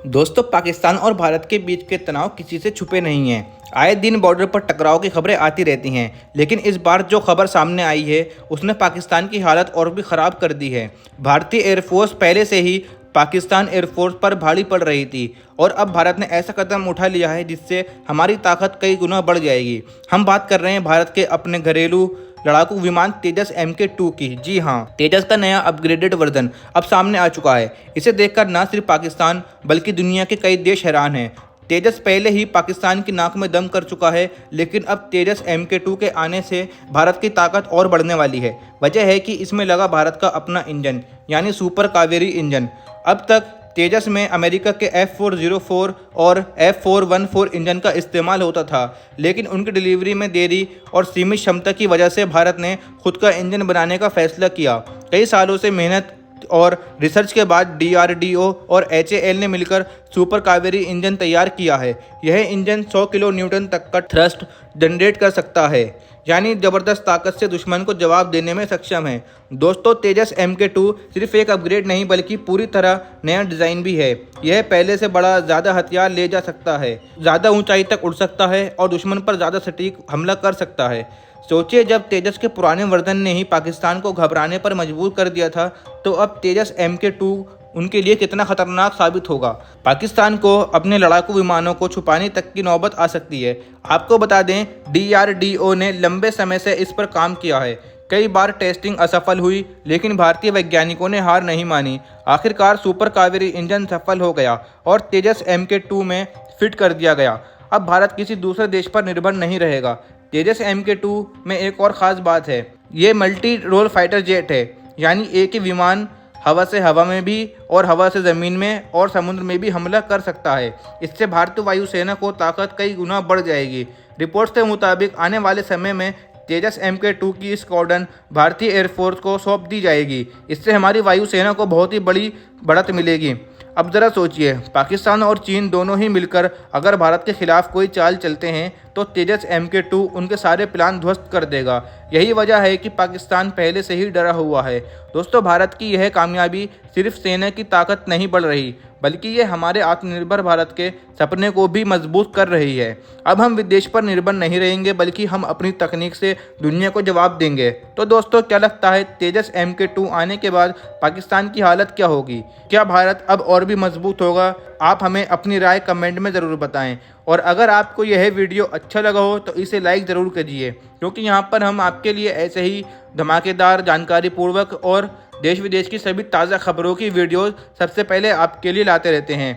दोस्तों, पाकिस्तान और भारत के बीच के तनाव किसी से छुपे नहीं हैं। आए दिन बॉर्डर पर टकराव की खबरें आती रहती हैं, लेकिन इस बार जो खबर सामने आई है उसने पाकिस्तान की हालत और भी ख़राब कर दी है। भारतीय एयरफोर्स पहले से ही पाकिस्तान एयरफोर्स पर भारी पड़ रही थी और अब भारत ने ऐसा कदम उठा लिया है जिससे हमारी ताकत कई गुना बढ़ जाएगी। हम बात कर रहे हैं भारत के अपने घरेलू लड़ाकू विमान तेजस MK2 की। जी हाँ, तेजस का नया अपग्रेडेड वर्जन अब सामने आ चुका है। इसे देखकर न सिर्फ पाकिस्तान बल्कि दुनिया के कई देश हैरान हैं। तेजस पहले ही पाकिस्तान की नाक में दम कर चुका है, लेकिन अब तेजस MK2 के आने से भारत की ताकत और बढ़ने वाली है। वजह है कि इसमें लगा भारत का अपना इंजन, यानी सुपर कावेरी इंजन। अब तक तेजस में अमेरिका के F404 और F414 इंजन का इस्तेमाल होता था, लेकिन उनकी डिलीवरी में देरी और सीमित क्षमता की वजह से भारत ने खुद का इंजन बनाने का फैसला किया। कई सालों से मेहनत और रिसर्च के बाद DRDO और HAL ने मिलकर सुपर कावेरी इंजन तैयार किया है। यह इंजन 100 किलो न्यूटन तक का थ्रस्ट जनरेट कर सकता है, यानी ज़बरदस्त ताकत से दुश्मन को जवाब देने में सक्षम है। दोस्तों, तेजस MK2 सिर्फ एक अपग्रेड नहीं बल्कि पूरी तरह नया डिज़ाइन भी है। यह पहले से बड़ा, ज़्यादा हथियार ले जा सकता है, ज़्यादा ऊंचाई तक उड़ सकता है और दुश्मन पर ज़्यादा सटीक हमला कर सकता है। सोचिए, जब तेजस के पुराने वर्जन ने ही पाकिस्तान को घबराने पर मजबूर कर दिया था, तो अब तेजस MK2 उनके लिए कितना खतरनाक साबित होगा। पाकिस्तान को अपने लड़ाकू विमानों को छुपाने तक की नौबत आ सकती है। आपको बता दें, DRDO ने लंबे समय से इस पर काम किया है। कई बार टेस्टिंग असफल हुई, लेकिन भारतीय वैज्ञानिकों ने हार नहीं मानी। आखिरकार सुपर कावेरी इंजन सफल हो गया और तेजस MK2 में फिट कर दिया गया। अब भारत किसी दूसरे देश पर निर्भर नहीं रहेगा। तेजस MK2 में एक और ख़ास बात है, ये मल्टी रोल फाइटर जेट है, यानी एक ही विमान हवा से हवा में भी और हवा से ज़मीन में और समुद्र में भी हमला कर सकता है। इससे भारतीय वायुसेना को ताकत कई गुना बढ़ जाएगी। रिपोर्ट्स के मुताबिक आने वाले समय में तेजस MK2 की स्क्वाड्रन भारतीय एयरफोर्स को सौंप दी जाएगी। इससे हमारी वायुसेना को बहुत ही बड़ी बढ़त मिलेगी। अब ज़रा सोचिए, पाकिस्तान और चीन दोनों ही मिलकर अगर भारत के खिलाफ कोई चाल चलते हैं तो तेजस MK2 उनके सारे प्लान ध्वस्त कर देगा। यही वजह है कि पाकिस्तान पहले से ही डरा हुआ है। दोस्तों, भारत की यह कामयाबी सिर्फ सेना की ताकत नहीं बढ़ रही, बल्कि ये हमारे आत्मनिर्भर भारत के सपने को भी मजबूत कर रही है। अब हम विदेश पर निर्भर नहीं रहेंगे, बल्कि हम अपनी तकनीक से दुनिया को जवाब देंगे। तो दोस्तों, क्या लगता है तेजस MK2 आने के बाद पाकिस्तान की हालत क्या होगी? क्या भारत अब और भी मजबूत होगा? आप हमें अपनी राय कमेंट में ज़रूर बताएं। और अगर आपको यह वीडियो अच्छा लगा हो तो इसे लाइक ज़रूर कीजिए, क्योंकि यहाँ पर हम आपके लिए ऐसे ही धमाकेदार, जानकारी पूर्वक और देश विदेश की सभी ताज़ा खबरों की वीडियो सबसे पहले आपके लिए लाते रहते हैं।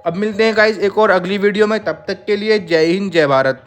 अब मिलते हैं गाइस एक और अगली वीडियो में। तब तक के लिए जय हिंद, जय भारत।